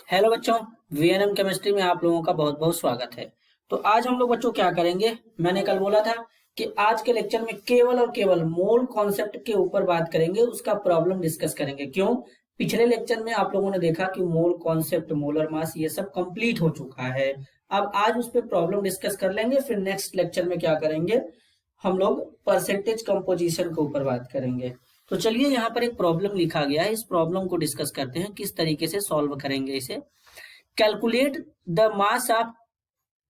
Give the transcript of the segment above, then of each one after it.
Hello बच्चों, VNM chemistry में आप लोगों का बहुत बहुत स्वागत है। तो आज हम लोग बच्चों क्या करेंगे, मैंने कल बोला था कि आज के लेक्चर में केवल और केवल मोल कॉन्सेप्ट के ऊपर बात करेंगे, उसका प्रॉब्लम डिस्कस करेंगे। क्यों? पिछले लेक्चर में आप लोगों ने देखा कि मोल कॉन्सेप्ट, मोलर मास, ये सब कंप्लीट हो चुका है। अब आज उस पर प्रॉब्लम डिस्कस कर लेंगे, फिर नेक्स्ट लेक्चर में क्या करेंगे, हम लोग परसेंटेज कंपोजिशन के ऊपर बात करेंगे। तो चलिए, यहाँ पर एक प्रॉब्लम लिखा गया है, इस प्रॉब्लम को डिस्कस करते हैं, किस तरीके से सॉल्व करेंगे इसे। Calculate the mass of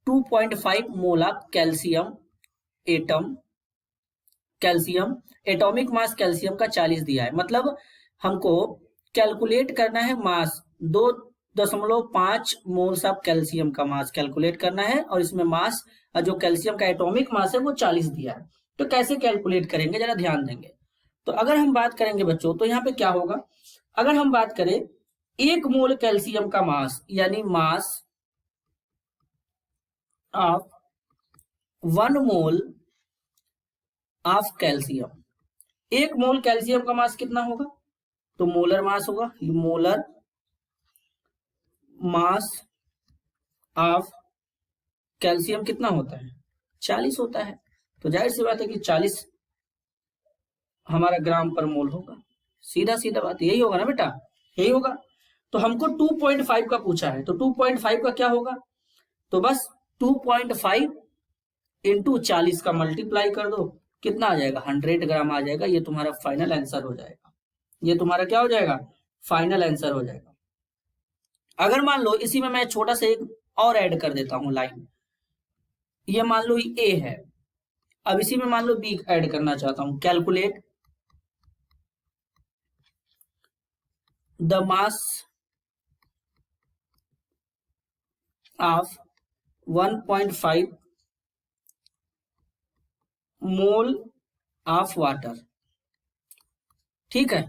2.5 mole of calcium atom. Calcium atomic mass calcium का 40 दिया है, मतलब हमको कैलकुलेट करना है मास 2.5 मोल्स ऑफ कैल्शियम का मास कैलकुलेट करना है, और इसमें मास जो कैल्शियम का एटॉमिक मास है वो 40 दिया है। तो कैसे कैलकुलेट करेंगे, जरा ध्यान देंगे। तो अगर हम बात करेंगे बच्चों, तो यहाँ पे क्या होगा, अगर हम बात करें 1 मोल कैल्शियम का मास, यानी mass of 1 mole of calcium, 1 mole calcium का मास कितना होगा, तो मोलर मास होगा। मोलर मास ऑफ कैल्शियम कितना होता है, 40 होता है। तो जाहिर सी बात है कि 40 हमारा ग्राम पर मोल होगा। सीधा सीधा बात यही होगा ना बेटा, यही होगा। तो हमको 2.5 का पूछा है, तो 2.5 का क्या होगा, तो बस 2.5 इंटू 40 का मल्टीप्लाई कर दो, कितना आ जाएगा, 100 ग्राम आ जाएगा। ये तुम्हारा फाइनल आंसर हो जाएगा, ये तुम्हारा क्या हो जाएगा, फाइनल आंसर हो जाएगा। अगर मान लो इसी में मैं छोटा सा एक और ऐड कर देता हूं लाइन, ये मान लो ए है, अब इसी में मान लो बी ऐड करना चाहता हूं। Calculate the mass of 1.5 mole of water. ठीक है,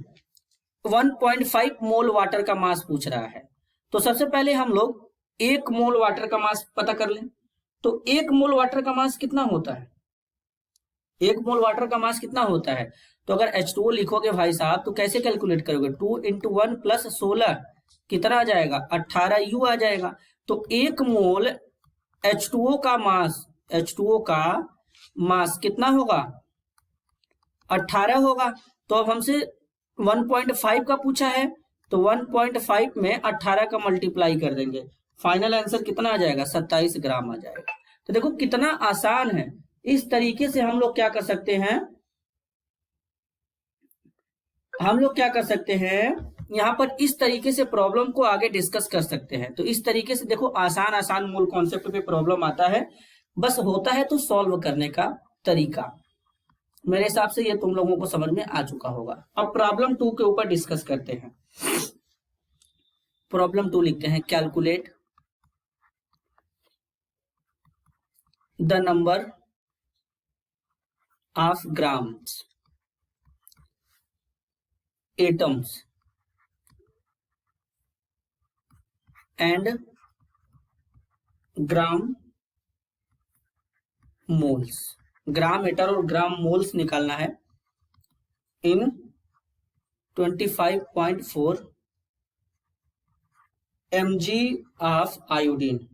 1.5 मोल वाटर का मास पूछ रहा है। तो सबसे पहले हम लोग 1 मोल वाटर का मास पता कर लें। तो 1 मोल वाटर का मास कितना होता है, 1 मोल वाटर का मास कितना होता है, तो अगर H2O लिखोगे भाई साहब तो कैसे कैलकुलेट करोगे, 2 इंटू 1 प्लस 16 कितना आ जाएगा, 18 यू आ जाएगा। तो 1 मोल H2O का मास, H2O का मास कितना होगा, 18 होगा। तो अब हमसे 1.5 का पूछा है, तो 1.5 में 18 का मल्टीप्लाई कर देंगे, फाइनल आंसर कितना आ जाएगा, 27 ग्राम आ जाएगा। तो देखो कितना आसान है। इस तरीके से हम लोग क्या कर सकते हैं, हम लोग क्या कर सकते हैं, यहाँ पर इस तरीके से प्रॉब्लम को आगे डिस्कस कर सकते हैं। तो इस तरीके से देखो आसान आसान मूल कॉन्सेप्ट पे प्रॉब्लम आता है, बस होता है तो सॉल्व करने का तरीका। मेरे हिसाब से ये तुम लोगों को समझ में आ चुका होगा। अब प्रॉब्लम 2 के ऊपर डिस्कस करते हैं। प्रॉब्लम 2 लिखते हैं, calculate the number of grams atoms and gram moles. Gram atom और ग्राम मोल्स निकालना है in 25.4 mg of iodine.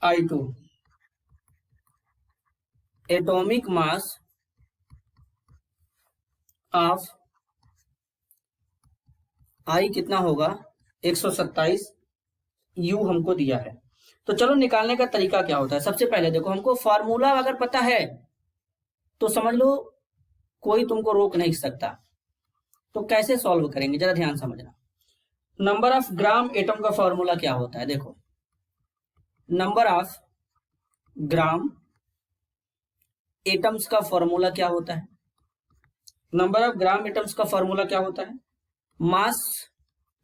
I2 atomic mass of I कितना होगा, 127 U हमको दिया है। तो चलो निकालने का तरीका क्या होता है। सबसे पहले देखो, हमको फॉर्मूला अगर पता है तो समझ लो कोई तुमको रोक नहीं सकता। तो कैसे सॉल्व करेंगे, जरा ध्यान समझना। नंबर ऑफ ग्राम एटम का फॉर्मूला क्या होता है, देखो नंबर ऑफ ग्राम एटम्स का फॉर्मूला क्या होता है, नंबर ऑफ ग्राम एटम्स का फॉर्मूला क्या होता है, मास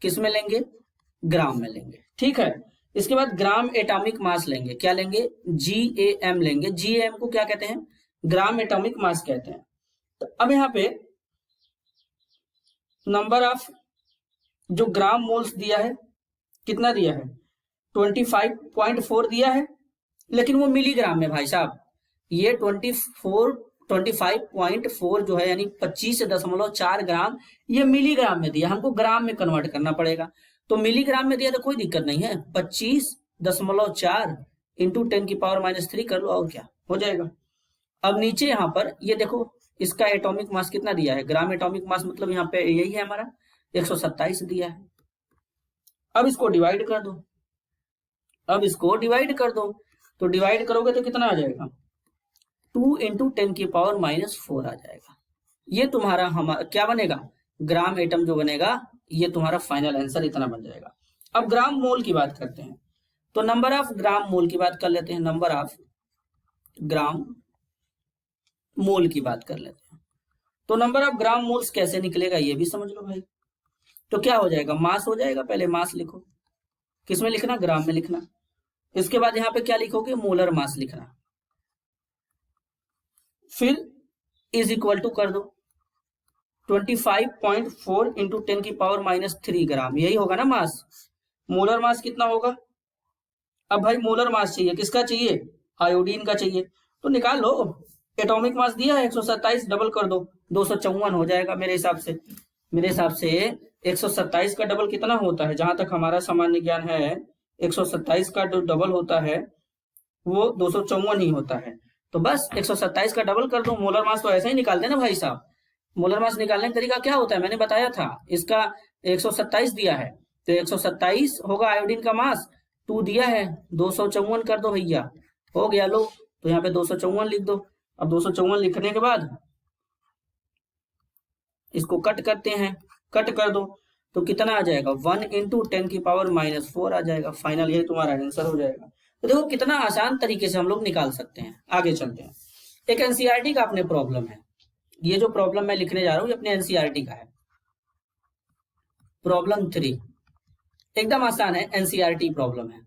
किस में लेंगे, ग्राम में लेंगे। ठीक है, इसके बाद ग्राम एटॉमिक मास लेंगे, क्या लेंगे, GAM लेंगे। GAM को क्या कहते हैं, ग्राम एटॉमिक मास कहते हैं। तो अब यहाँ पे नंबर ऑफ जो ग्राम मोल्स दिया है, कितना दिया है, 25.4 दिया है, लेकिन वो मिलीग्राम में भाई साहब, ये 25.4 जो है यानी 25.4 ग्राम, ये मिलीग्राम में दिया, हमको ग्राम में कन्वर्ट करना पड़ेगा। तो मिलीग्राम में दिया तो कोई दिक्कत नहीं है, 25.4 इंटू 10⁻³ कर लो, और क्या हो जाएगा। अब नीचे यहाँ पर ये देखो, इसका एटॉमिक मास कितना दिया है, ग्राम एटॉमिक मास, मतलब यहाँ पे यही है हमारा 127 दिया है। अब इसको डिवाइड कर दो, तो डिवाइड करोगे तो कितना आ जाएगा, 2 इंटू 10⁻⁻4 आ जाएगा। ये तुम्हारा हमारा क्या बनेगा, ग्राम एटम जो बनेगा, ये तुम्हारा फाइनल आंसर इतना बन जाएगा। अब ग्राम मोल की बात करते हैं, तो नंबर ऑफ ग्राम मोल की बात कर लेते हैं, नंबर ऑफ ग्राम मोल की बात कर लेते हैं। तो नंबर ऑफ ग्राम मोल्स कैसे निकलेगा ये भी समझ लो भाई। तो क्या हो जाएगा, मास हो जाएगा, पहले मास लिखो, किसमें लिखना, ग्राम में लिखना। इसके बाद यहाँ पे क्या लिखोगे, मोलर मास लिखना, फिर इज इक्वल टू कर दो 25.4 इंटू 10⁻³ ग्राम, यही होगा ना मास। मोलर मास कितना होगा, अब भाई मोलर मास चाहिए, किसका चाहिए, आयोडीन का चाहिए, तो निकाल लो। एटॉमिक मास दिया है 127, डबल कर दो, 254 हो जाएगा मेरे हिसाब से। 127 का डबल कितना होता है, जहां तक हमारा सामान्य ज्ञान है 127 का जो डबल होता है वो 254 ही होता है। तो बस 127 का डबल कर दो। मोलर मास तो ऐसे ही निकालते हैं ना भाई साहब। मोलर मास निकालने का तरीका क्या होता है, मैंने बताया था, इसका 127 दिया है तो 127 होगा आयोडीन का मास, 2 दिया है 254 कर दो भैया, हो गया। लो तो यहाँ पे 254 लिख दो। अब 254 लिखने के बाद इसको कट करते हैं, कट कर दो तो कितना आ जाएगा, 1 इंटू 10⁻⁻4 आ जाएगा। फाइनल ये तुम्हारा आंसर हो जाएगा। तो देखो कितना आसान तरीके से हम लोग निकाल सकते हैं। आगे चलते हैं, एक एनसीईआरटी का अपने प्रॉब्लम है, ये जो प्रॉब्लम मैं लिखने जा रहा हूँ ये अपने एनसीईआरटी का है। प्रॉब्लम 3 एकदम आसान है, एनसीईआरटी प्रॉब्लम है।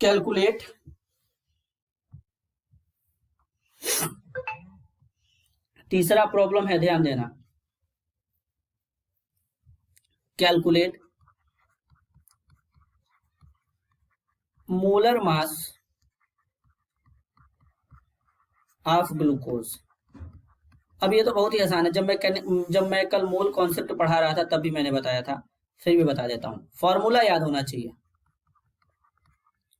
कैलकुलेट तीसरा प्रॉब्लम है, ध्यान देना, calculate molar mass of glucose. अब ये तो बहुत ही आसान है, जब मैं कल मोल कॉन्सेप्ट पढ़ा रहा था तब भी मैंने बताया था, फिर भी बता देता हूं, फॉर्मूला याद होना चाहिए।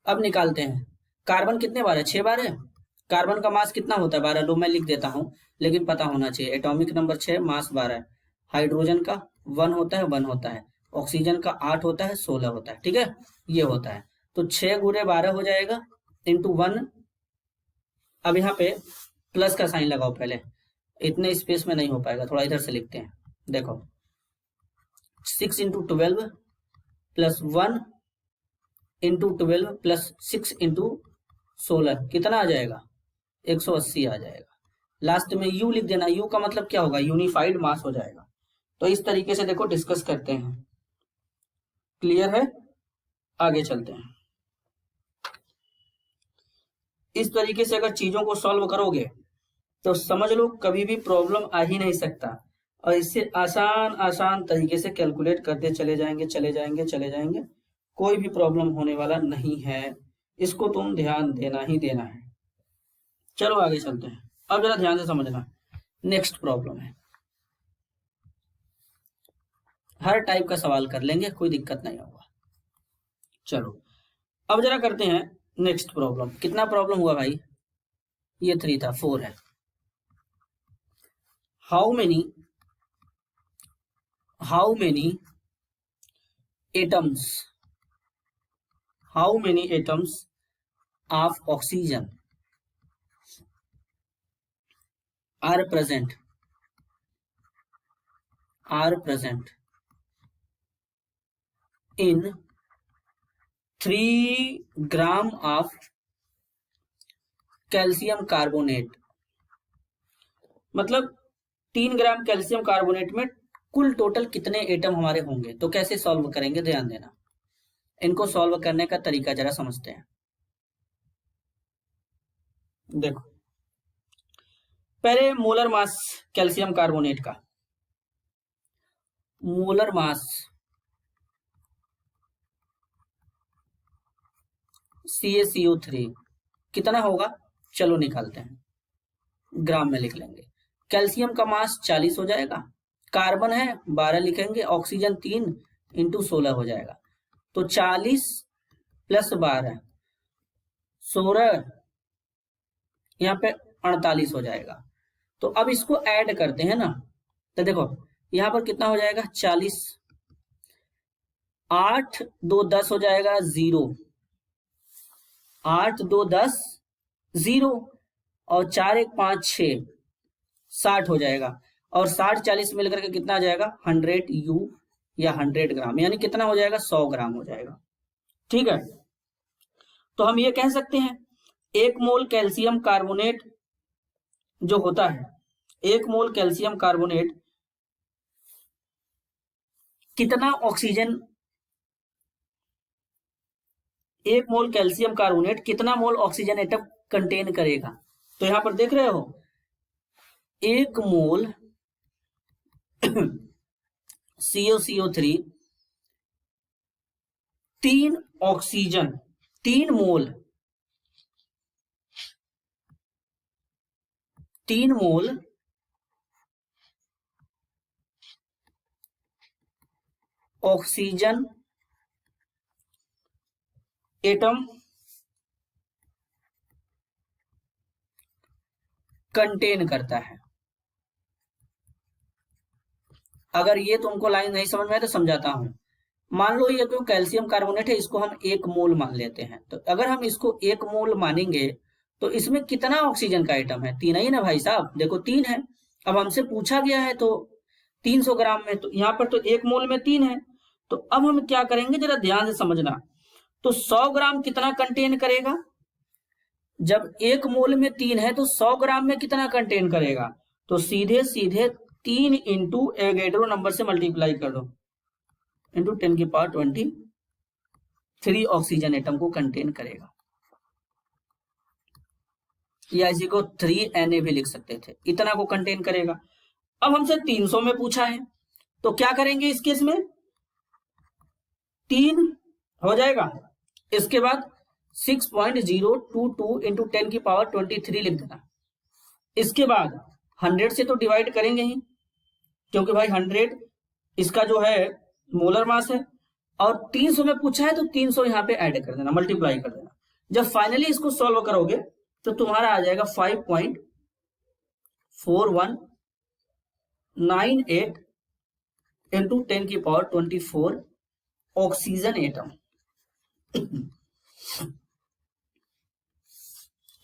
अब निकालते हैं, कार्बन कितने बार है, 6 बार है। कार्बन का मास कितना होता है, 12, लो मैं लिख देता हूं, लेकिन पता होना चाहिए। एटॉमिक नंबर 6, मास 12 है। हाइड्रोजन का 1 होता है, 1 होता है। ऑक्सीजन का 8 होता है, 16 होता है, ठीक है, ये होता है। तो 6 गुणे 12 हो जाएगा इंटू 1। अब यहाँ पे प्लस का साइन लगाओ, पहले इतने स्पेस में नहीं हो पाएगा, थोड़ा इधर से लिखते हैं। देखो 6 into 12 plus 1 into 12 plus 6 into 16 कितना आ जाएगा, 180 आ जाएगा। लास्ट में यू लिख देना, यू का मतलब क्या होगा, यूनिफाइड मास हो जाएगा। तो इस तरीके से देखो डिस्कस करते हैं, क्लियर है। आगे चलते हैं। इस तरीके से अगर चीजों को सॉल्व करोगे तो समझ लो कभी भी प्रॉब्लम आ ही नहीं सकता, और इससे आसान आसान तरीके से कैलकुलेट करते चले जाएंगे, कोई भी प्रॉब्लम होने वाला नहीं है। इसको तुम ध्यान देना ही देना है। चलो आगे चलते हैं। अब जरा ध्यान से समझना, नेक्स्ट प्रॉब्लम है, हर टाइप का सवाल कर लेंगे, कोई दिक्कत नहीं होगा। चलो अब जरा करते हैं नेक्स्ट प्रॉब्लम। कितना प्रॉब्लम हुआ भाई, ये 3 था, 4 है। How many atoms of oxygen are present in 3 gram of calcium carbonate. मतलब 3 ग्राम कैल्शियम कार्बोनेट में कुल टोटल कितने एटम हमारे होंगे। तो कैसे सॉल्व करेंगे, ध्यान देना, इनको सॉल्व करने का तरीका जरा समझते हैं। देखो पहले मोलर मास कैल्शियम कार्बोनेट का, मोलर मास CaCO3 कितना होगा, चलो निकालते हैं, ग्राम में लिख लेंगे। कैल्शियम का मास 40 हो जाएगा, कार्बन है 12 लिखेंगे, ऑक्सीजन 3 × 16 हो जाएगा। तो 40 + 12 16, यहाँ पे 48 हो जाएगा। तो अब इसको ऐड करते हैं ना, तो देखो यहाँ पर कितना हो जाएगा, 40, 8 2 10 हो जाएगा 0, 8 2 10 0, और 4 1 5 6 60 हो जाएगा, और 60 40 मिलकर के कितना आ जाएगा, 100 U या 100 ग्राम, यानी कितना हो जाएगा, 100 ग्राम हो जाएगा। ठीक है, तो हम ये कह सकते हैं 1 मोल कैल्शियम कार्बोनेट जो होता है, 1 मोल कैल्शियम कार्बोनेट कितना ऑक्सीजन, 1 मोल कैल्शियम कार्बोनेट कितना मोल ऑक्सीजन एटम कंटेन करेगा। तो यहां पर देख रहे हो 1 मोल CaCO3 3 ऑक्सीजन, 3 मोल ऑक्सीजन एटम कंटेन करता है। अगर ये तुमको लाइन नहीं समझ में आए तो समझाता हूं। मान लो ये तो कैल्शियम कार्बोनेट है, इसको हम 1 मोल मान लेते हैं। तो अगर हम इसको 1 मोल मानेंगे तो इसमें कितना ऑक्सीजन का आइटम है, 3 ही ना भाई साहब, देखो 3 है। अब हमसे पूछा गया है तो 300 ग्राम में, तो यहाँ पर तो 1 मोल में 3 है। तो अब हम क्या करेंगे, जरा ध्यान से समझना। तो 100 ग्राम कितना कंटेन करेगा, जब 1 मोल में 3 है तो 100 ग्राम में कितना कंटेन करेगा, तो सीधे सीधे 3 × एवोगैड्रो नंबर से मल्टीप्लाई कर दो, × 10⁻23 ऑक्सीजन एटम को कंटेन करेगा, या इसी को 3Na भी लिख सकते थे, इतना को कंटेन करेगा। अब हमसे 300 में पूछा है, तो क्या करेंगे इस केस में, 3 हो जाएगा, इसके बाद 6.022 × 10⁻23 लिख देना। इसके बाद 100 से तो डिवाइड करेंगे ही, क्योंकि भाई 100 इसका जो है मोलर मास है, और 300 में पूछा है तो 300 यहाँ पे ऐड कर देना, मल्टीप्लाई कर देना। जब फाइनली इसको सॉल्व करोगे तो तुम्हारा आ जाएगा 5.4198 × 10⁻24 ऑक्सीजन एटम।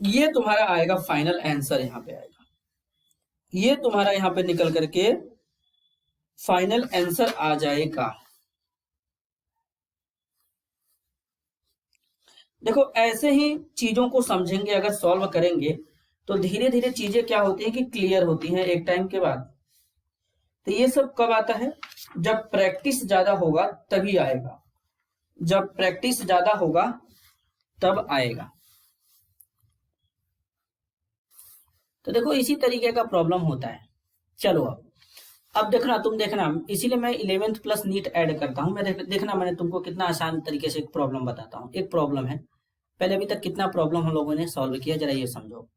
ये तुम्हारा आएगा फाइनल आंसर, यहां पे आएगा, ये तुम्हारा यहां पे निकल करके फाइनल आंसर आ जाएगा। देखो ऐसे ही चीजों को समझेंगे, अगर सॉल्व करेंगे तो धीरे धीरे चीजें क्या होती है कि क्लियर होती हैं एक टाइम के बाद। तो ये सब कब आता है, जब प्रैक्टिस ज्यादा होगा तभी आएगा, जब प्रैक्टिस ज्यादा होगा तब आएगा। तो देखो इसी तरीके का प्रॉब्लम होता है। चलो अब देखना, तुम देखना, इसीलिए मैं 11th प्लस नीट ऐड करता हूं। मैं देखना मैंने तुमको कितना आसान तरीके से एक प्रॉब्लम बताता हूं। एक प्रॉब्लम है, पहले अभी तक कितना प्रॉब्लम हम लोगों ने सॉल्व किया जरा ये समझो।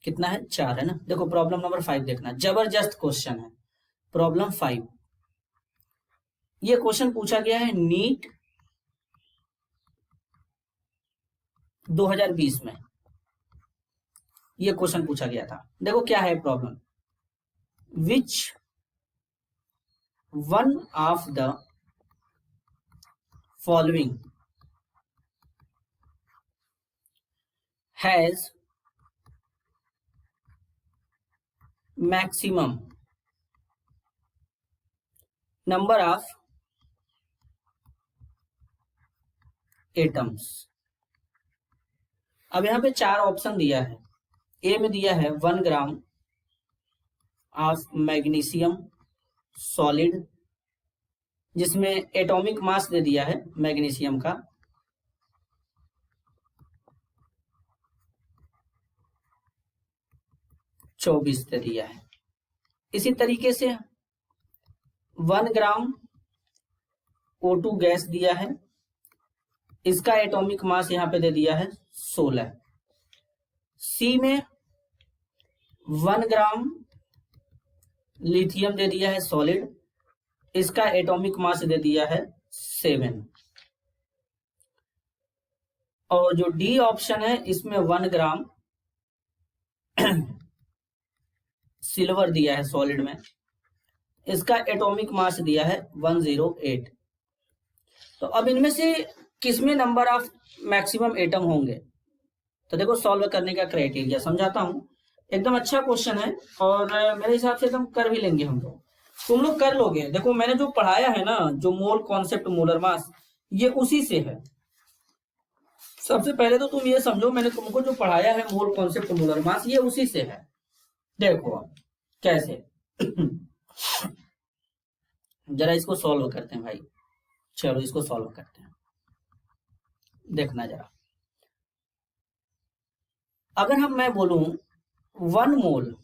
कितना है, 4 है ना। देखो प्रॉब्लम नंबर 5 देखना, जबरदस्त क्वेश्चन है। प्रॉब्लम 5, ये क्वेश्चन पूछा गया है नीट 2020 में, ये क्वेश्चन पूछा गया था। देखो क्या है problem, which one of the following has maximum number of atoms. अब यहां पे 4 ऑप्शन दिया है। ए में दिया है 1 ग्राम ऑफ मैग्नीशियम सॉलिड, जिसमें एटॉमिक मास दे दिया है मैग्नीशियम का 24 दे दिया है। इसी तरीके से 1 ग्राम O2 गैस दिया है इसका एटॉमिक मास यहाँ पे दे दिया है 16। सी में 1 ग्राम लिथियम दे दिया है सॉलिड, इसका एटॉमिक मास दे दिया है 7। और जो डी ऑप्शन है इसमें 1 ग्राम सिल्वर दिया है सॉलिड में, इसका एटॉमिक मास दिया है 108। तो अब इनमें से किसमें नंबर ऑफ मैक्सिमम एटम होंगे? तो देखो सॉल्व करने का क्राइटेरिया समझाता हूं, एकदम अच्छा क्वेश्चन है और मेरे हिसाब से एकदम कर भी लेंगे हम लोग, तुम लोग कर लोगे। देखो मैंने जो पढ़ाया है ना, जो मोल कॉन्सेप्ट मोलर मास, ये उसी से है। सबसे पहले तो तुम ये समझो, मैंने तुमको जो पढ़ाया है मोल कॉन्सेप्ट मोलर मास, ये उसी से है। देखो अब कैसे जरा इसको सॉल्व करते हैं भाई, चलो इसको सॉल्व करते हैं, देखना जरा। अगर मैं बोलूं 1 मोल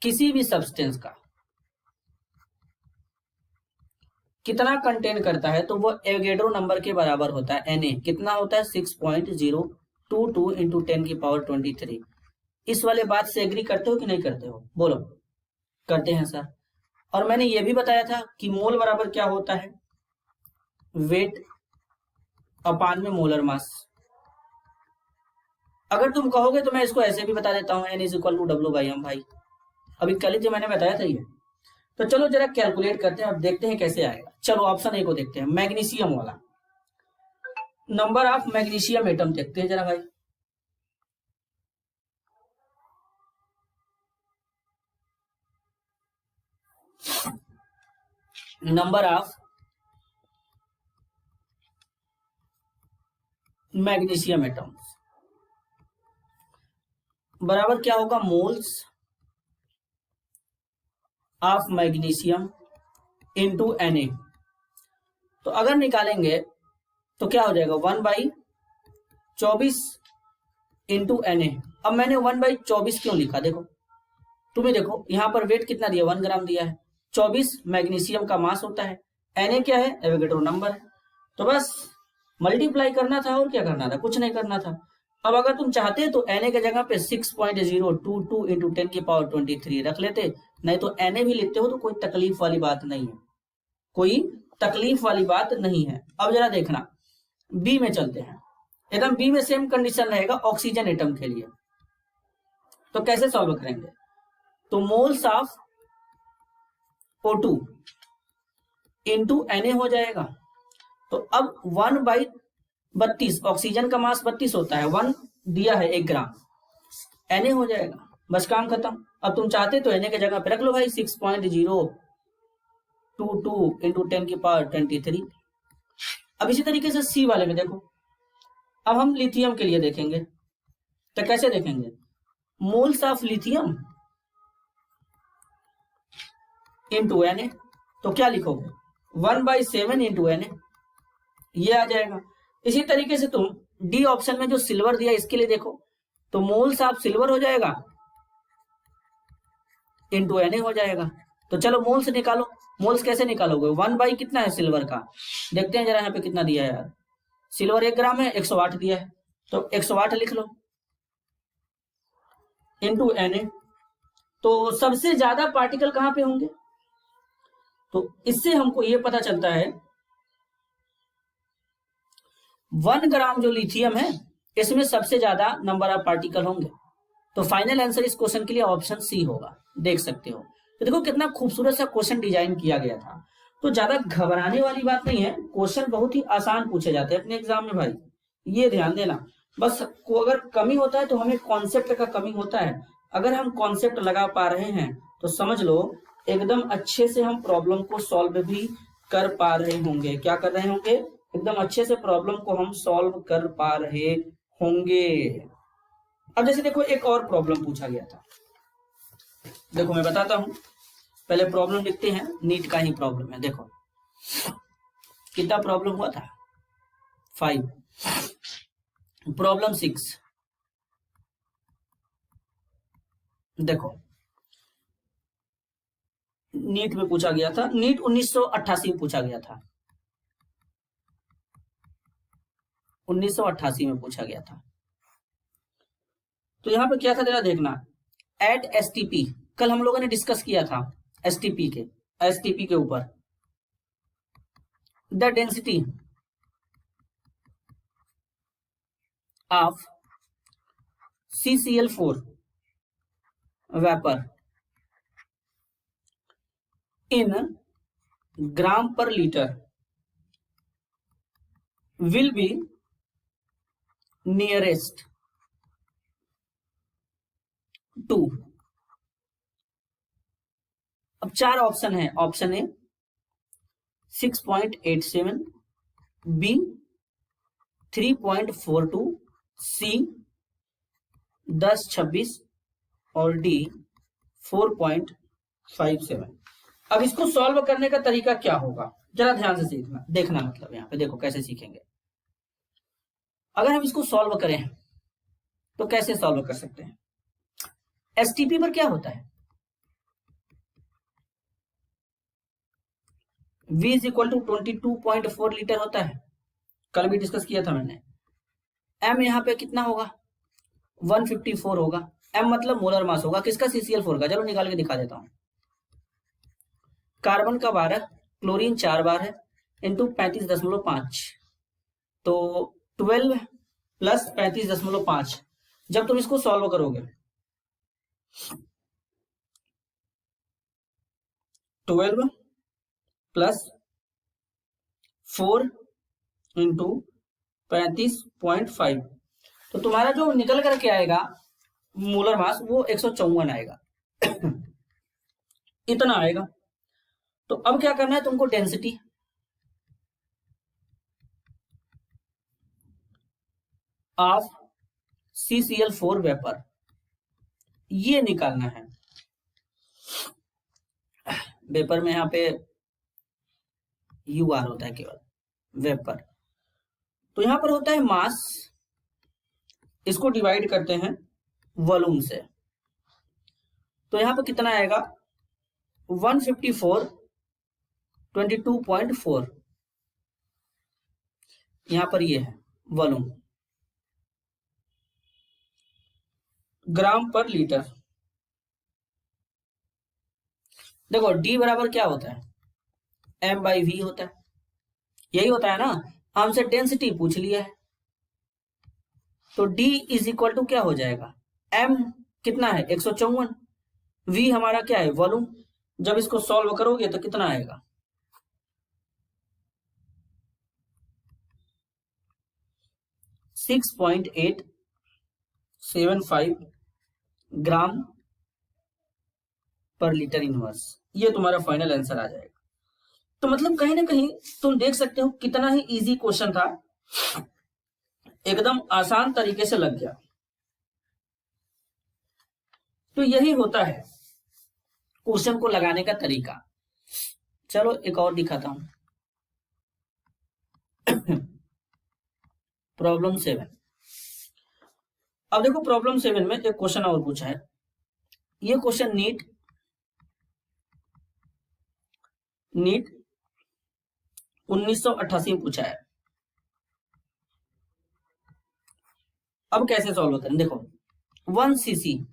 किसी भी सब्सटेंस का कितना कंटेन करता है, तो वो एवोगैड्रो नंबर के बराबर होता है। Na कितना होता है? 6.022 इंटू 10⁻23। इस वाले बात से एग्री करते हो कि नहीं करते हो? बोलो। करते हैं सर। और मैंने ये भी बताया था कि मोल बराबर क्या होता है? वेट अपान में मोलर मास। अगर तुम कहोगे तो मैं इसको ऐसे भी बता देता हूँ, N is equal to W/m भाई। अभी कल ही जो मैंने बताया था ये। तो चलो जरा कैलकुलेट करते हैं, अब देखते हैं कैसे आएगा। चलो ऑप्शन ए को देखते हैं, मैग्नीशियम वाला। नंबर ऑफ मैग्नीशियम एटम देखते हैं जरा भाई। नंबर ऑफ मैग्नीशियम एटम्स बराबर क्या होगा? Moles of magnesium into Na। तो अगर निकालेंगे तो क्या हो जाएगा? 1/24 इंटू Na। अब मैंने 1/24 क्यों लिखा? देखो तुम्हें, देखो यहां पर वेट कितना दिया? 1 ग्राम दिया है। 24 मैग्नीशियम का मास होता है, Na क्या है? एवोगैड्रो नंबर है। तो बस मल्टीप्लाई करना था और क्या करना था? कुछ नहीं करना था। अब अगर तुम चाहते तो Na की जगह पे 6.022 इंटू 10⁻23 रख लेते, नहीं तो Na भी लिखते हो तो कोई तकलीफ वाली बात नहीं है, कोई तकलीफ वाली बात नहीं है। अब जरा देखना, बी में चलते हैं। एकदम बी में सेम कंडीशन रहेगा ऑक्सीजन एटम के लिए। तो कैसे सॉल्व करेंगे? तो moles of O2 into Na हो जाएगा। तो अब 1/32, ऑक्सीजन का मास 32 होता है, 1 दिया है 1 ग्राम, Na हो जाएगा। बस काम खत्म। अब तुम चाहते तो Na की जगह पे रख लो भाई 6.022 इंटू 10⁻23। अब इसी तरीके से सी वाले में देखो। अब हम लिथियम के लिए देखेंगे, तो कैसे देखेंगे? Moles of lithium into Na। तो क्या लिखोगे? 1/7 इंटू Na, ये आ जाएगा। इसी तरीके से तुम डी ऑप्शन में जो सिल्वर दिया इसके लिए देखो, तो मोल्स ऑफ सिल्वर हो जाएगा इंटू Na हो जाएगा। तो चलो मोल्स निकालो। मोल्स कैसे निकालोगे? 1 कितना है सिल्वर का? देखते हैं जरा यहाँ पे कितना दिया है यार। सिल्वर 1 ग्राम है, 108 दिया है, तो 108 लिख लो इंटू Na। तो सबसे ज्यादा पार्टिकल कहां पे होंगे? तो इससे हमको ये पता चलता है 1 ग्राम जो लिथियम है इसमें सबसे ज्यादा नंबर ऑफ पार्टिकल होंगे। तो फाइनल आंसर इस क्वेश्चन के लिए ऑप्शन सी होगा, देख सकते हो। तो देखो कितना खूबसूरत सा क्वेश्चन डिजाइन किया गया था। तो ज्यादा घबराने वाली बात नहीं है, क्वेश्चन बहुत ही आसान पूछे जाते हैं अपने एग्जाम में भाई, ये ध्यान देना। बस को अगर कमी होता है तो हमें कॉन्सेप्ट का कमी होता है। अगर हम कॉन्सेप्ट लगा पा रहे हैं तो समझ लो एकदम अच्छे से हम प्रॉब्लम को सॉल्व भी कर पा रहे होंगे। क्या कर रहे होंगे? एकदम अच्छे से प्रॉब्लम को हम सॉल्व कर पा रहे होंगे। अब जैसे देखो एक और प्रॉब्लम पूछा गया था, देखो मैं बताता हूं, पहले प्रॉब्लम लिखते हैं। नीट का ही प्रॉब्लम है, देखो कितना प्रॉब्लम हुआ था? 5। प्रॉब्लम 6 देखो, नीट में पूछा गया था, नीट 1988 में पूछा गया था। 1988 में पूछा गया था। तो यहां पे क्या था जरा देखना, एट एसटीपी, कल हम लोगों ने डिस्कस किया था एसटीपी के ऊपर, the density of CCl4 vapour in gram per litre will be nearest to. अब चार ऑप्शन है, ऑप्शन ए 6.87, बी 3.42, सी 10.26 और डी 4.57। अब इसको सॉल्व करने का तरीका क्या होगा जरा ध्यान से देखना, मतलब यहाँ पे देखो कैसे सीखेंगे। अगर हम इसको सॉल्व करें तो कैसे सॉल्व कर सकते हैं। एसटीपी पर क्या होता है, V is equal to 22.4 litre होता है, कल भी डिस्कस किया था मैंने। M यहाँ पे कितना होगा, 154 होगा। M मतलब मोलर मास होगा किसका, CCl4 का। चलो निकाल के दिखा देता हूं। कार्बन का 12, क्लोरीन 4 बार है, इंटू 35.5, तो 12 प्लस 35.5। जब तुम इसको सॉल्व करोगे 12 प्लस 4 इंटू 35.5, तो तुम्हारा जो निकल करके आएगा मोलर मास वो 154 आएगा इतना आएगा। तो अब क्या करना है तुमको, डेंसिटी ऑफ CCl4 वेपर ये निकालना है। वेपर में यहां पे UR होता है केवल, वेपर। तो यहां पर होता है मास, इसको डिवाइड करते हैं वॉल्यूम से, तो यहां पर कितना आएगा 154 22.4, यहां पर ये है वॉल्यूम ग्राम पर लीटर। देखो डी बराबर क्या होता है, M/V होता है, यही होता है ना, हमसे डेंसिटी पूछ लिया है। तो D इज इक्वल टू क्या हो जाएगा, M कितना है 154, V हमारा क्या है वॉल्यूम। जब इसको सॉल्व करोगे तो कितना आएगा 6.875 ग्राम पर लीटर इनवर्स, ये तुम्हारा फाइनल आंसर आ जाएगा। तो मतलब कहीं ना कहीं तुम देख सकते हो कितना ही इजी क्वेश्चन था, एकदम आसान तरीके से लग गया। तो यही होता है क्वेश्चन को लगाने का तरीका। चलो एक और दिखाता हूं प्रॉब्लम 7। अब देखो प्रॉब्लम 7 में एक क्वेश्चन और पूछा है, ये क्वेश्चन नीट 1988 में पूछा है। अब कैसे सॉल्व होता है, देखो 1 cc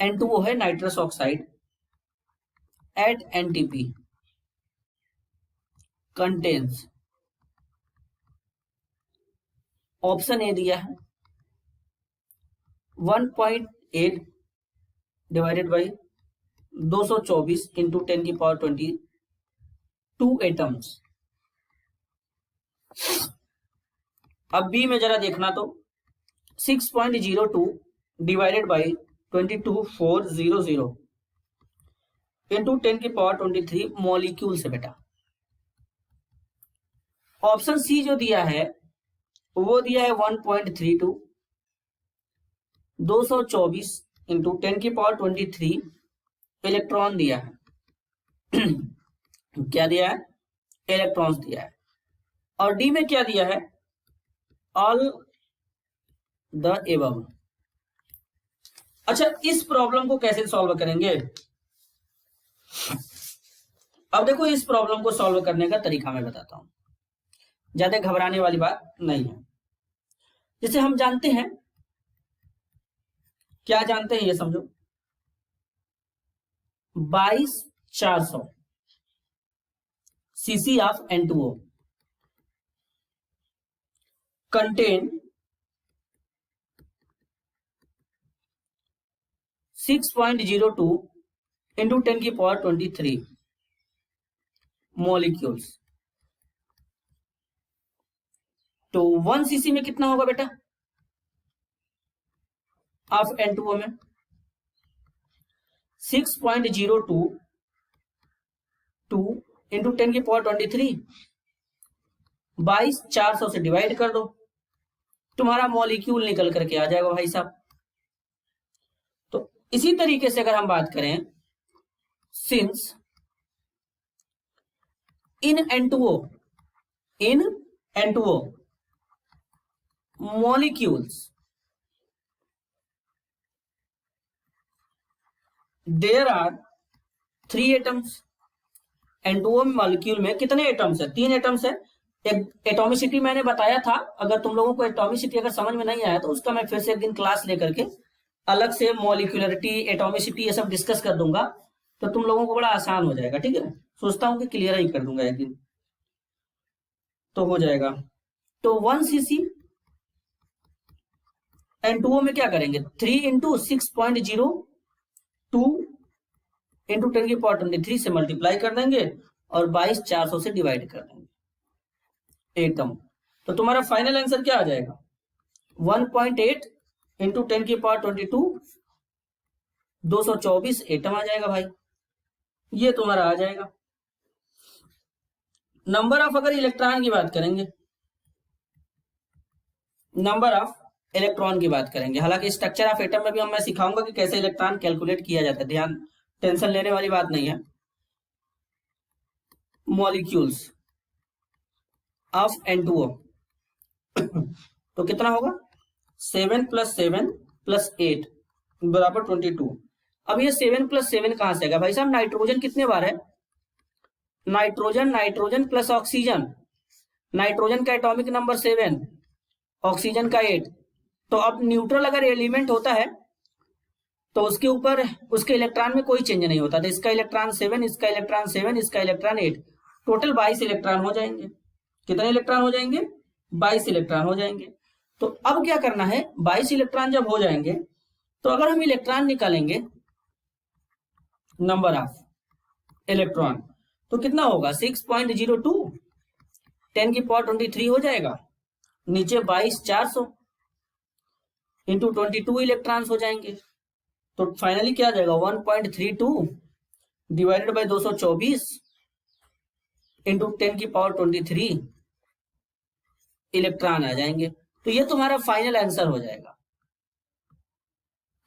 N2O है nitrous oxide at NTP contains, option A दिया है 1.8 डिवाइडेड बाई 224 इंटू 10 की पावर 22 एटम्स। अब बी में जरा देखना तो 6.02 डिवाइडेड बाई 22400 इंटू 10 की पावर 23 मॉलिक्यूल से बेटा। ऑप्शन सी जो दिया है वो दिया है 1.32 224 इंटू 10 की पावर 23 इलेक्ट्रॉन दिया है क्या दिया है, इलेक्ट्रॉन्स दिया है। और डी में क्या दिया है, ऑल द एबव। अच्छा इस प्रॉब्लम को कैसे सॉल्व करेंगे, अब देखो इस प्रॉब्लम को सॉल्व करने का तरीका मैं बताता हूं। ज्यादा घबराने वाली बात नहीं है। जैसे हम जानते हैं, क्या जानते हैं ये समझो, 22,400 CC of N2O contain 6.02 into 10⁻23 molecules. तो 1 सीसी में कितना होगा बेटा ऑफ N2O में? 6.02 इंटू 10⁻23, 22,400 से डिवाइड कर दो, तुम्हारा मॉलिक्यूल निकल करके आ जाएगा भाई साहब। तो इसी तरीके से अगर हम बात करें, since in N2O molecules there are 3 atoms. N2O molecule में कितने एटम्स है? 3 एटम्स है। एक एटॉमिसिटी मैंने बताया था, अगर तुम लोगों को एटॉमिसिटी अगर समझ में नहीं आया तो उसका मैं फिर से एक दिन क्लास लेकर के अलग से मॉलिक्यूलरिटी, एटॉमिसिटी ये सब डिस्कस कर दूंगा, तो तुम लोगों को बड़ा आसान हो जाएगा। ठीक है, सोचता हूं कि क्लियर ही कर दूंगा एक दिन, तो हो जाएगा। तो 1 सीसी N2O में क्या करेंगे, 3 इंटू 6.02 इंटू 10⁻23 से मल्टीप्लाई कर देंगे और 22,400 से डिवाइड कर देंगे एटम। तो तुम्हारा फाइनल आंसर क्या आ जाएगा, 1.8 इंटू 10⁻22 224 एटम आ जाएगा भाई, ये तुम्हारा आ जाएगा। नंबर ऑफ अगर इलेक्ट्रॉन की बात करेंगे, नंबर ऑफ इलेक्ट्रॉन की बात करेंगे, हालांकि स्ट्रक्चर ऑफ एटम में भी मैं सिखाऊंगा कि कैसे इलेक्ट्रॉन कैलकुलेट किया जाता है, ध्यान टेंशन लेने वाली बात नहीं है। मॉलिक्यूल्स ऑफ N2O तो कितना होगा, 7 + 7 + 8 बराबर 22। अब ये 7 + 7 कहां से आएगा भाई साहब? नाइट्रोजन कितने बार है, नाइट्रोजन प्लस ऑक्सीजन, नाइट्रोजन का एटॉमिक नंबर 7, ऑक्सीजन का 8। तो अब न्यूट्रल अगर एलिमेंट होता है तो उसके ऊपर उसके इलेक्ट्रॉन में कोई चेंज नहीं होता, तो इसका इलेक्ट्रॉन 7, इसका इलेक्ट्रॉन 7, इसका इलेक्ट्रॉन 8, टोटल 22 इलेक्ट्रॉन हो जाएंगे। कितने इलेक्ट्रॉन हो जाएंगे, 22 इलेक्ट्रॉन हो जाएंगे। तो अब क्या करना है, 22 इलेक्ट्रॉन जब हो जाएंगे तो अगर हम इलेक्ट्रॉन निकालेंगे, नंबर ऑफ इलेक्ट्रॉन, तो कितना होगा, 6.02 10⁻23 हो जाएगा, नीचे 22,400 इंटू 22 इलेक्ट्रॉन्स हो जाएंगे। तो फाइनली क्या आ जाएगा, 1.32 डिवाइडेड बाई 224 इंटू 10⁻23 इलेक्ट्रॉन आ जाएंगे। तो ये तुम्हारा फाइनल आंसर हो जाएगा।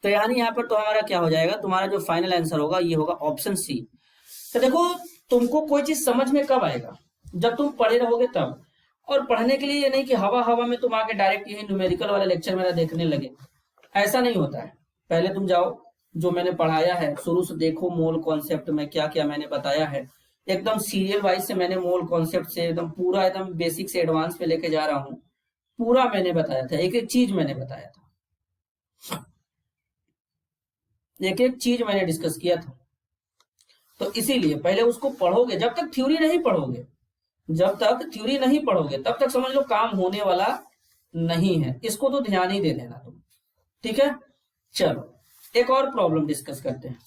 तो यानी यहाँ पर तो हमारा क्या हो जाएगा, तुम्हारा जो फाइनल आंसर होगा ये होगा ऑप्शन सी। तो देखो, तुमको कोई चीज समझ में कब आएगा, जब तुम पढ़े रहोगे तब। और पढ़ने के लिए ये नहीं कि हवा हवा में तुम आके डायरेक्ट यही न्यूमेरिकल वाला लेक्चर मेरा देखने लगे, ऐसा नहीं होता है। पहले तुम जाओ, जो मैंने पढ़ाया है शुरू से देखो, मोल कॉन्सेप्ट में क्या क्या मैंने बताया है, एकदम सीरियल वाइज से मैंने मोल कॉन्सेप्ट से एकदम पूरा एकदम बेसिक से एडवांस पे लेके जा रहा हूँ, पूरा मैंने बताया था, एक एक चीज मैंने बताया था, एक एक चीज मैंने डिस्कस किया था। तो इसीलिए पहले उसको पढ़ोगे, जब तक थ्योरी नहीं पढ़ोगे, जब तक थ्योरी नहीं पढ़ोगे तब तक समझ लो काम होने वाला नहीं है, इसको तो ध्यान ही दे देना तुम। ठीक है, चलो एक और प्रॉब्लम डिस्कस करते हैं।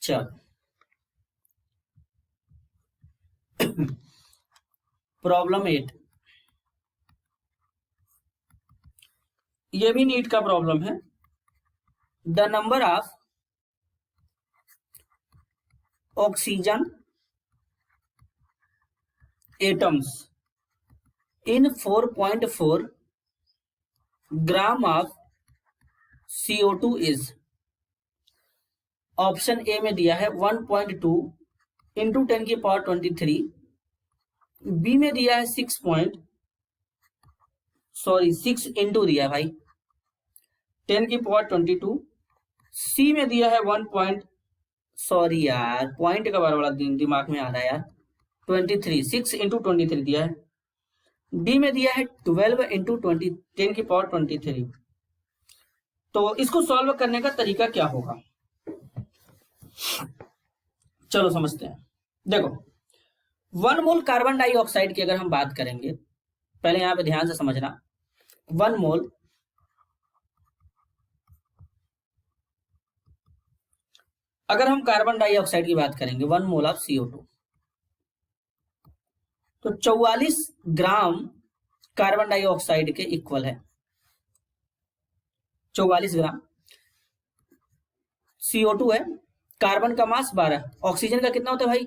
चलो प्रॉब्लम 8, ये भी नीट का प्रॉब्लम है। The number of oxygen atoms in 4.4 gram of CO2 is, option A में दिया है 1.2 इंटू 10⁻23, बी में दिया है 6 इंटू दिया भाई 10⁻22, सी में दिया है सॉरी यार, पॉइंट का बार बार दिमाग में आ रहा है यार। 23, 6 × 23 दिया है। डी में दिया है 12 × 20, 10⁻23। तो इसको सॉल्व करने का तरीका क्या होगा, चलो समझते हैं। देखो, 1 मोल कार्बन डाइऑक्साइड की अगर हम बात करेंगे, पहले यहां पे ध्यान से समझना। 1 मोल अगर हम कार्बन डाइऑक्साइड की बात करेंगे, 1 मोल ऑफ CO2, तो 44 ग्राम कार्बन डाइऑक्साइड के इक्वल है। 44 ग्राम CO2 है, कार्बन का मास 12, ऑक्सीजन का कितना होता है भाई,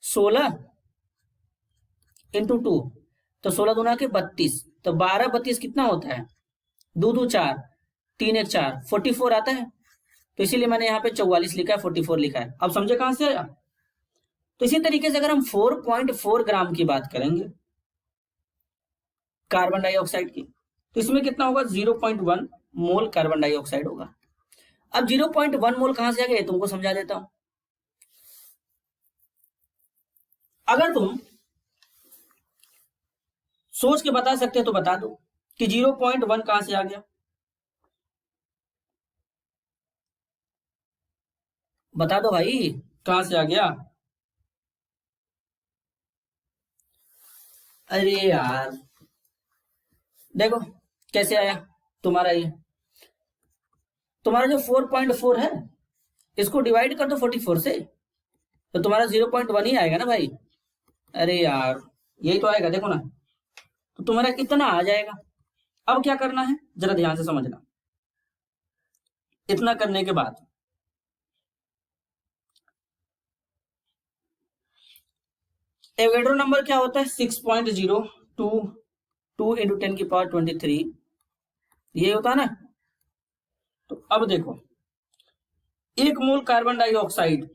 16 × 2, तो 16 दूना के 32, तो 12 32 कितना होता है, 2 2 4, 3 1 4, 44 आता है। तो इसीलिए मैंने यहाँ पे 44 लिखा है, 44 लिखा है। अब समझे कहां से आया। तो इसी तरीके से अगर हम 4.4 ग्राम की बात करेंगे कार्बन डाइऑक्साइड की, तो इसमें कितना होगा, 0.1 मोल कार्बन डाइऑक्साइड होगा। अब 0.1 मोल कहां से आ गया, तुमको समझा देता हूं। अगर तुम सोच के बता सकते हो तो बता दो कि 0.1 कहां से आ गया, बता दो भाई, कहां से आ गया। अरे यार देखो कैसे आया तुम्हारा, ये तुम्हारा जो 4.4 है, इसको डिवाइड कर दो 44 से, तो तुम्हारा 0.1 ही आएगा ना भाई। अरे यार यही तो आएगा, देखो ना, तो तुम्हारा इतना आ जाएगा। अब क्या करना है जरा ध्यान से समझना। इतना करने के बाद एवोगैड्रो नंबर क्या होता है, 6.022 × 10⁻23, ये होता है ना। तो अब देखो, 1 मोल कार्बन डाइऑक्साइड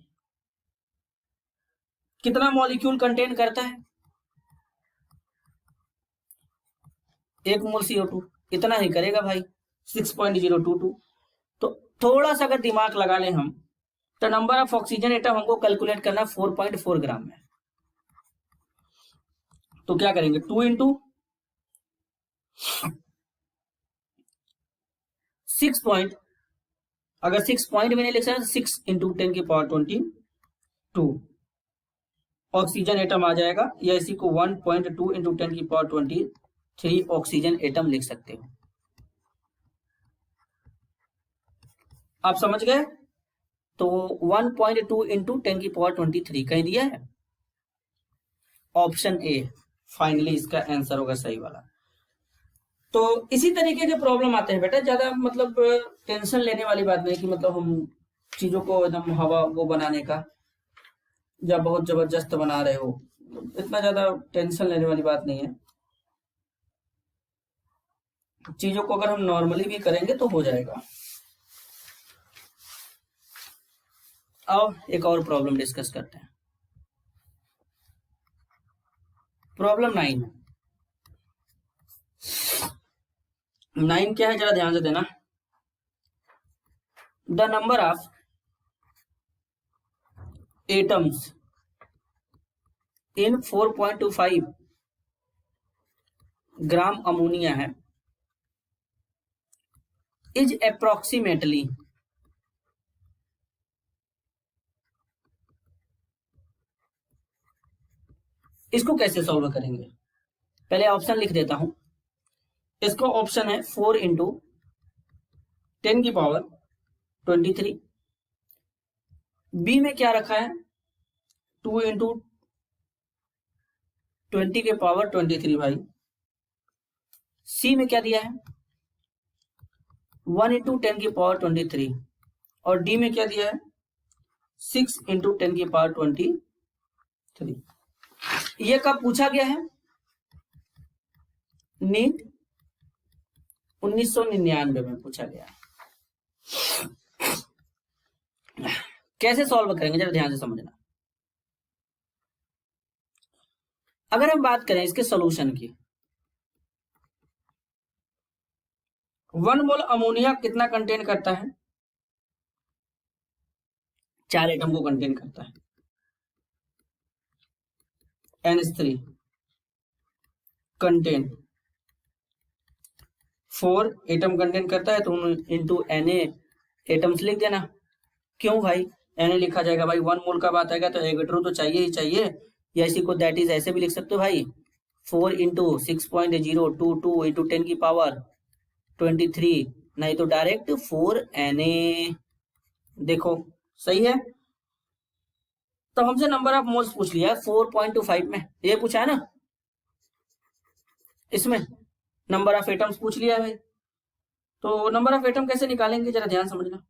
कितना मॉलिक्यूल कंटेन करता है, 1 मोल CO2 इतना ही करेगा भाई, 6.022। तो थोड़ा सा अगर दिमाग लगा लें हम, तो नंबर ऑफ ऑक्सीजन एटम हमको कैलकुलेट करना 4.4 ग्राम में। तो क्या करेंगे, 2 × 6 पॉइंट, अगर 6 पॉइंट में नहीं लिख सकते, 6 × 10⁻22 ऑक्सीजन एटम आ जाएगा, या इसी को 1.2 × 10⁻23 ऑक्सीजन एटम लिख सकते हो। आप समझ गए। तो 1.2 × 10⁻23 कहीं दिया है, ऑप्शन ए फाइनली इसका आंसर होगा सही वाला। तो इसी तरीके के प्रॉब्लम आते हैं बेटा, ज्यादा मतलब टेंशन लेने वाली बात नहीं कि मतलब हम चीजों को एकदम हवा वो बनाने का, या बहुत जबरदस्त बना रहे हो, इतना ज्यादा टेंशन लेने वाली बात नहीं है। चीजों को अगर हम नॉर्मली भी करेंगे तो हो जाएगा। आओ एक और प्रॉब्लम डिस्कस करते हैं। प्रॉब्लम 9, 9 क्या है जरा ध्यान से देना। The number of atoms in 4.25 gram ammonia है इज अप्रोक्सीमेटली, इसको कैसे सॉल्व करेंगे, पहले ऑप्शन लिख देता हूं। इसका ऑप्शन है 4 × 10⁻23। बी में क्या रखा है, 2 × 20⁻23 भाई। सी में क्या दिया है, 1 × 10⁻23, और डी में क्या दिया है, 6 × 10⁻23। ये कब पूछा गया है, नीट 1999 में पूछा गया है। कैसे सॉल्व करेंगे जरा ध्यान से समझना। अगर हम बात करें इसके सॉल्यूशन की, 1 मोल अमोनिया कितना कंटेन करता है, 4 एटम को कंटेन करता है। NH3 कंटेन 4 एटम कंटेन करता है, तो इंटू Na एटम्स लिख देना। क्यों भाई Na लिखा जाएगा? भाई 1 मोल का बात आएगा तो एवोगैड्रो तो चाहिए ही चाहिए, या इसी को दैट इज ऐसे भी लिख सकते हो भाई, 4 इंटू 6.022 इंटू 10 की पावर 23, नहीं तो डायरेक्ट 4 Na। देखो सही है। तो हमसे नंबर ऑफ मोल्स पूछ लिया 4.25 में, ये पूछा है ना, इसमें नंबर ऑफ एटम्स पूछ लिया है भाई। तो नंबर ऑफ एटम कैसे निकालेंगे जरा ध्यान समझना।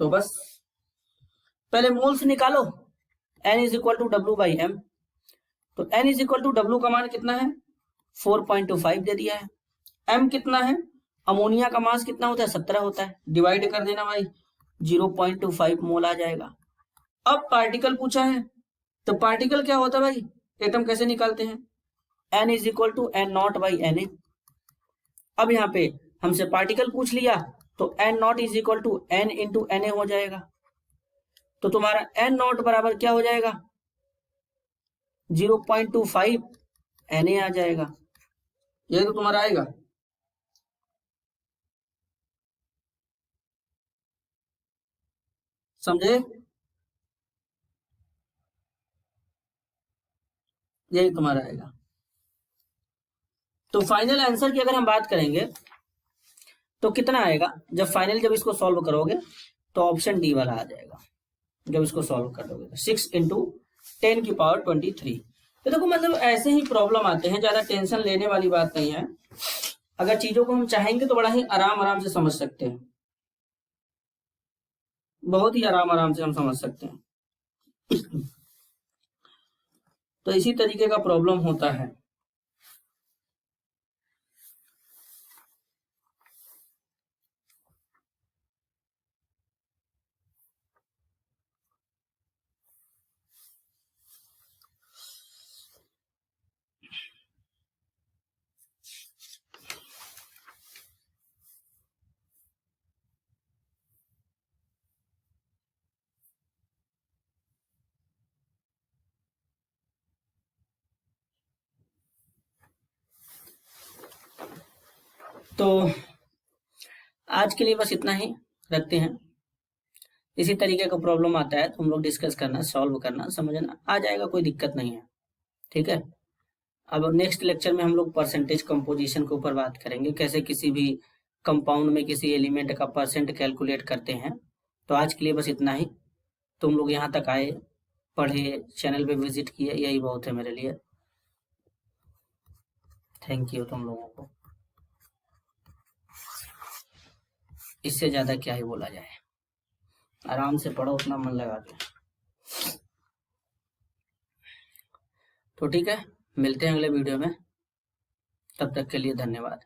तो बस पहले मोल्स निकालो, N is equal to W by M. तो N is equal to W का मान कितना है? 4.25 दे दिया है। M कितना है? अमोनिया का मास कितना होता है? 17 होता है। डिवाइड कर देना भाई, 0.25 मोल आ जाएगा। अब पार्टिकल पूछा है, तो पार्टिकल क्या होता है भाई? एटम कैसे निकालते हैं? N is equal to N naught by Na। अब यहाँ पे हमसे पार्टिकल पूछ लिया, तो N naught is equal to N into Na हो जाएगा। तो तुम्हारा एन नॉट बराबर क्या हो जाएगा? 0.25 Na आ जाएगा। ये तो तुम्हारा आएगा। समझे? यही तुम्हारा आएगा। तो फाइनल आंसर की अगर हम बात करेंगे तो कितना आएगा? जब इसको सॉल्व करोगे तो ऑप्शन डी वाला आ जाएगा। जब इसको सॉल्व कर दोगे 6 इंटू 10 की पावर 23। तो देखो मतलब ऐसे ही प्रॉब्लम आते हैं, ज्यादा टेंशन लेने वाली बात नहीं है। अगर चीजों को हम चाहेंगे तो बड़ा ही आराम से समझ सकते हैं, बहुत ही आराम से हम समझ सकते हैं। तो इसी तरीके का प्रॉब्लम होता है। तो आज के लिए बस इतना ही रखते हैं। इसी तरीके का प्रॉब्लम आता है तो हम लोग डिस्कस करना, सॉल्व करना, समझना, आ जाएगा, कोई दिक्कत नहीं है। ठीक है। अब नेक्स्ट लेक्चर में हम लोग परसेंटेज कंपोजिशन के ऊपर बात करेंगे, कैसे किसी भी कंपाउंड में किसी एलिमेंट का परसेंट कैलकुलेट करते हैं। तो आज के लिए बस इतना ही। तुम लोग यहाँ तक आए, पढ़े, चैनल पे विजिट किए, यही बहुत है मेरे लिए। थैंक यू तुम लोगों को। इससे ज्यादा क्या ही बोला जाए। आराम से पढ़ो, उतना मन लगा के। तो ठीक है, मिलते हैं अगले वीडियो में। तब तक के लिए धन्यवाद।